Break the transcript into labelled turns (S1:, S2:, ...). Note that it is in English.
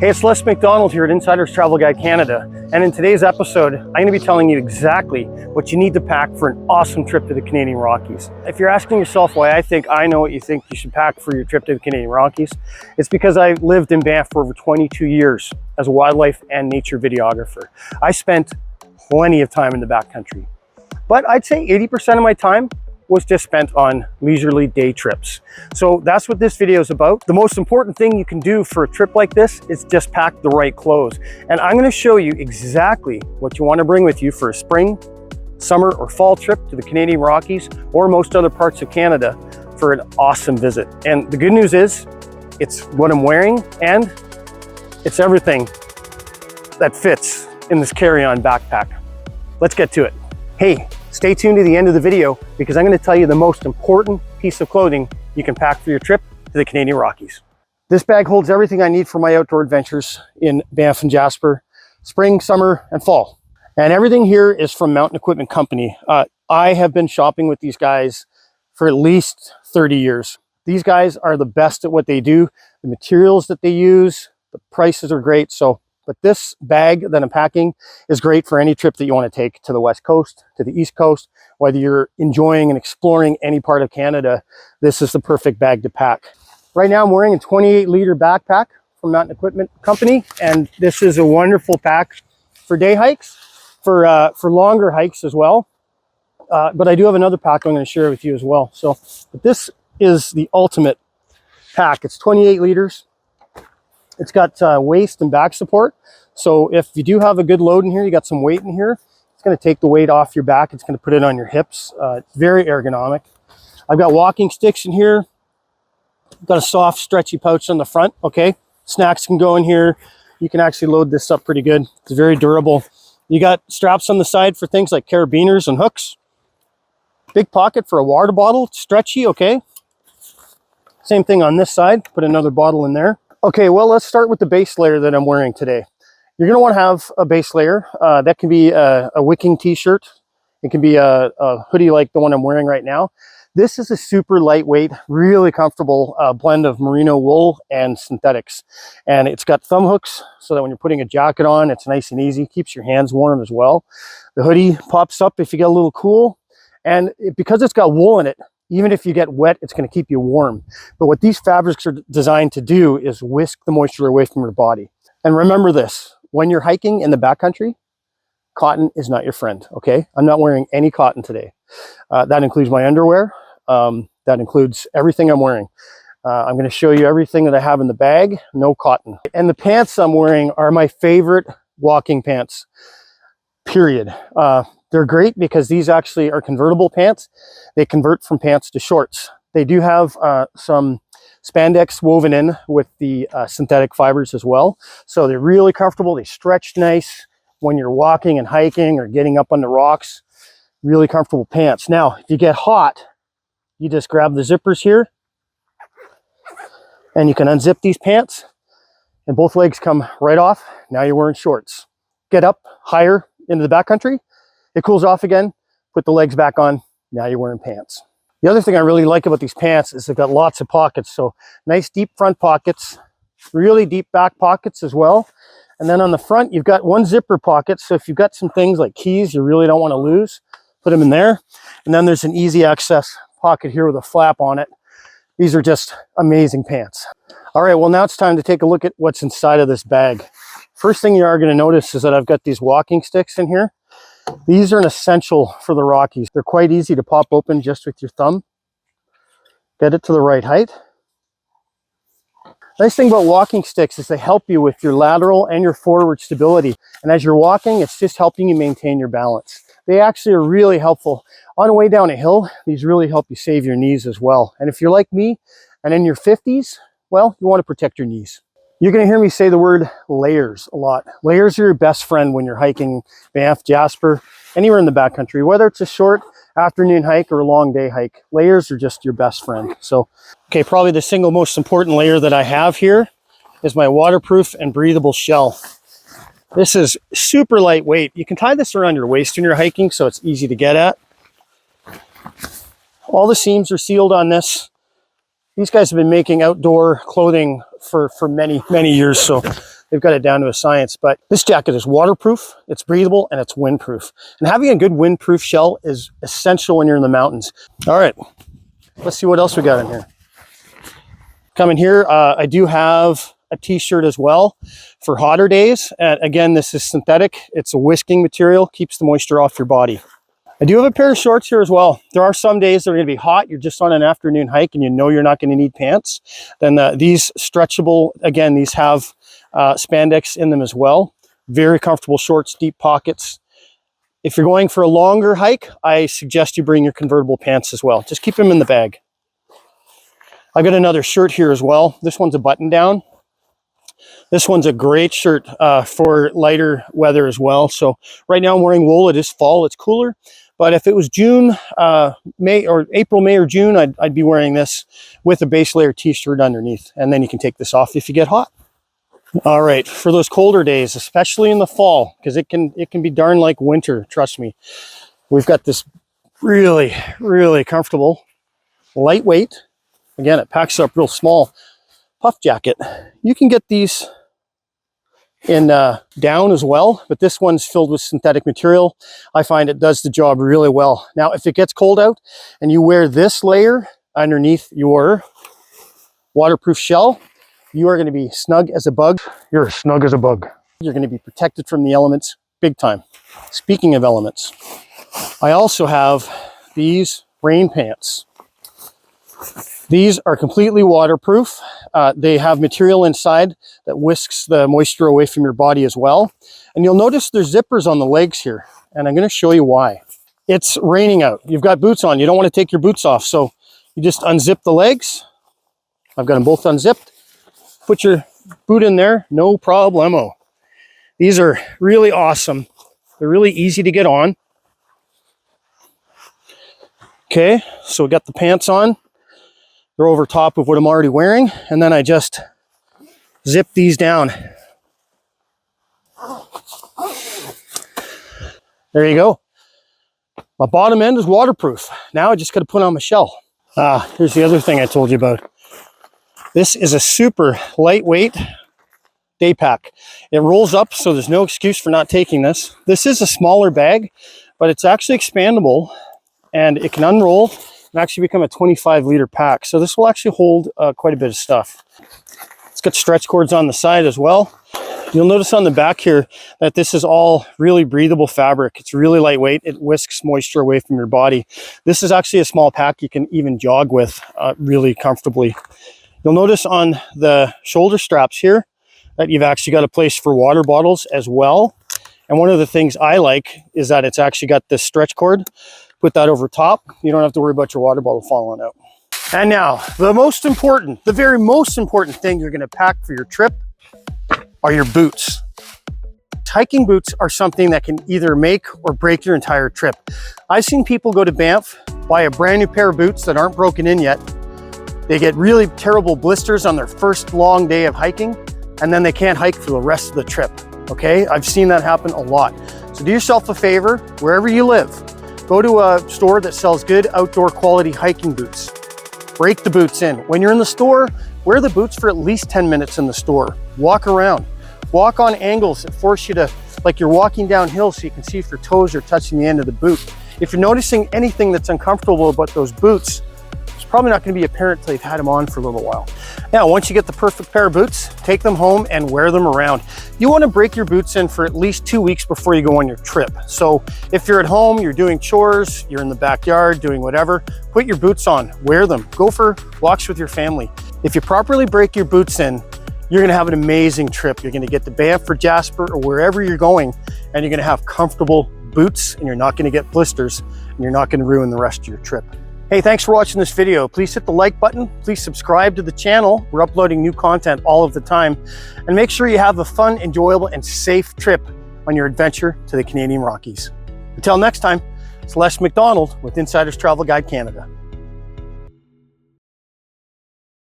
S1: Hey, it's Les McDonald here at Insider's Travel Guide Canada, and in today's episode, I'm going to be telling you exactly what you need to pack for an awesome trip to the Canadian Rockies. If you're asking yourself why I think I know what you think you should pack for your trip to the Canadian Rockies, it's because I lived in Banff for over 22 years as a wildlife and nature videographer. I spent plenty of time in the backcountry, but I'd say 80% of my time was just spent on leisurely day trips. So that's what this video is about. The most important thing you can do for a trip like this is just pack the right clothes. And I'm gonna show you exactly what you wanna bring with you for a spring, summer, or fall trip to the Canadian Rockies or most other parts of Canada for an awesome visit. And the good news is, it's what I'm wearing and it's everything that fits in this carry-on backpack. Let's get to it. Hey, stay tuned to the end of the video because I'm going to tell you the most important piece of clothing you can pack for your trip to the Canadian Rockies. This bag holds everything I need for my outdoor adventures in Banff and Jasper, spring, summer, and fall. And everything here is from Mountain Equipment Company. I have been shopping with these guys for at least 30 years. These guys are the best at what they do. The materials that they use, the prices are great. But this bag that I'm packing is great for any trip that you want to take to the West Coast, to the East Coast. Whether you're enjoying and exploring any part of Canada, this is the perfect bag to pack. Right now I'm wearing a 28-liter backpack from Mountain Equipment Company, and this is a wonderful pack for day hikes, for longer hikes as well. But I do have another pack I'm going to share with you as well. But this is the ultimate pack. It's 28 liters. It's got waist and back support. So if you do have a good load in here, you got some weight in here, it's going to take the weight off your back. It's going to put it on your hips. It's very ergonomic. I've got walking sticks in here. I've got a soft, stretchy pouch on the front. Okay, snacks can go in here. You can actually load this up pretty good. It's very durable. You got straps on the side for things like carabiners and hooks. Big pocket for a water bottle, stretchy. Okay. Same thing on this side. Put another bottle in there. Okay, well, let's start with the base layer that I'm wearing today. You're gonna wanna have a base layer. That can be a wicking t-shirt. It can be a hoodie like the one I'm wearing right now. This is a super lightweight, really comfortable blend of merino wool and synthetics. And it's got thumb hooks so that when you're putting a jacket on, it's nice and easy, keeps your hands warm as well. The hoodie pops up if you get a little cool. And because it's got wool in it, even if you get wet, it's going to keep you warm. But what these fabrics are designed to do is whisk the moisture away from your body. And remember this, when you're hiking in the backcountry, cotton is not your friend, okay? I'm not wearing any cotton today. That includes my underwear. That includes everything I'm wearing. I'm going to show you everything that I have in the bag, no cotton. And the pants I'm wearing are my favorite walking pants, period. They're great because these actually are convertible pants. They convert from pants to shorts. They do have some spandex woven in with the synthetic fibers as well. So they're really comfortable. They stretch nice when you're walking and hiking or getting up on the rocks. Really comfortable pants. Now, if you get hot, you just grab the zippers here and you can unzip these pants and both legs come right off. Now you're wearing shorts. Get up higher into the backcountry. It cools off again, put the legs back on, now you're wearing pants. The other thing I really like about these pants is they've got lots of pockets. So nice deep front pockets, really deep back pockets as well. And then on the front, you've got one zipper pocket. So if you've got some things like keys you really don't want to lose, put them in there. And then there's an easy access pocket here with a flap on it. These are just amazing pants. All right, well, now it's time to take a look at what's inside of this bag. First thing you are going to notice is that I've got these walking sticks in here. These are an essential for the Rockies. They're quite easy to pop open just with your thumb. Get it to the right height. Nice thing about walking sticks is they help you with your lateral and your forward stability. And as you're walking, it's just helping you maintain your balance. They actually are really helpful. On the way down a hill, these really help you save your knees as well. And if you're like me and in your 50s, well, you want to protect your knees. You're going to hear me say the word layers a lot. Layers are your best friend when you're hiking Banff, Jasper, anywhere in the backcountry, whether it's a short afternoon hike or a long day hike. Layers are just your best friend. So, okay, probably the single most important layer that I have here is my waterproof and breathable shell. This is super lightweight. You can tie this around your waist when you're hiking, so it's easy to get at. All the seams are sealed on this. These guys have been making outdoor clothing for many years, so they've got it down to a science. But this jacket is waterproof, it's breathable, and it's windproof. And having a good windproof shell is essential when you're in the mountains. All right, let's see what else we got in here. Coming here, I do have a t-shirt as well for hotter days. And again, this is synthetic. It's a whisking material, keeps the moisture off your body. I do have a pair of shorts here as well. There are some days that are going to be hot. You're just on an afternoon hike and you know you're not going to need pants. Then these stretchable, again, these have spandex in them as well. Very comfortable shorts, deep pockets. If you're going for a longer hike, I suggest you bring your convertible pants as well. Just keep them in the bag. I got another shirt here as well. This one's a button down. This one's a great shirt for lighter weather as well. So right now I'm wearing wool. It is fall, it's cooler. But if it was June, May, or April, May, or June, I'd be wearing this with a base layer t-shirt underneath. And then you can take this off if you get hot. All right, for those colder days, especially in the fall, because it can be darn like winter, trust me. We've got this really, really comfortable, lightweight, again, it packs up real small, puff jacket. You can get these in down as well, but this one's filled with synthetic material. I find it does the job really well. Now, if it gets cold out and you wear this layer underneath your waterproof shell, you are going to be snug as a bug. You're snug as a bug. You're going to be protected from the elements big time. Speaking of elements, I also have these rain pants. These are completely waterproof. They have material inside that whisks the moisture away from your body as well. And you'll notice there's zippers on the legs here, and I'm going to show you why. It's raining out. You've got boots on. You don't want to take your boots off, so you just unzip the legs. I've got them both unzipped. Put your boot in there, no problemo. These are really awesome. They're really easy to get on. Okay, so we got the pants on. They're over top of what I'm already wearing, and then I just zip these down. There you go. My bottom end is waterproof. Now I just got to put on my shell. Here's the other thing I told you about. This is a super lightweight day pack. It rolls up, so there's no excuse for not taking this. This is a smaller bag, but it's actually expandable, and it can unroll and actually become a 25-liter pack. So this will actually hold quite a bit of stuff. It's got stretch cords on the side as well. You'll notice on the back here that this is all really breathable fabric. It's really lightweight. It whisks moisture away from your body. This is actually a small pack you can even jog with really comfortably. You'll notice on the shoulder straps here that you've actually got a place for water bottles as well. And one of the things I like is that it's actually got this stretch cord. Put that over top. You don't have to worry about your water bottle falling out. And now, the very most important thing you're going to pack for your trip are your boots. Hiking boots are something that can either make or break your entire trip. I've seen people go to Banff, buy a brand new pair of boots that aren't broken in yet. They get really terrible blisters on their first long day of hiking, and then they can't hike for the rest of the trip. Okay, I've seen that happen a lot. So do yourself a favor, wherever you live, go to a store that sells good outdoor quality hiking boots. Break the boots in. When you're in the store, wear the boots for at least 10 minutes in the store. Walk around. Walk on angles that force you to, like you're walking downhill so you can see if your toes are touching the end of the boot. If you're noticing anything that's uncomfortable about those boots, it's probably not going to be apparent until you've had them on for a little while. Now, once you get the perfect pair of boots, take them home and wear them around. You want to break your boots in for at least 2 weeks before you go on your trip. So if you're at home, you're doing chores, you're in the backyard, doing whatever, put your boots on, wear them, go for walks with your family. If you properly break your boots in, you're going to have an amazing trip. You're going to get to Banff or Jasper or wherever you're going, and you're going to have comfortable boots, and you're not going to get blisters, and you're not going to ruin the rest of your trip. Hey, thanks for watching this video. Please hit the like button. Please subscribe to the channel. We're uploading new content all of the time. And make sure you have a fun, enjoyable, and safe trip on your adventure to the Canadian Rockies. Until next time, it's Les McDonald with Insider's Travel Guide Canada.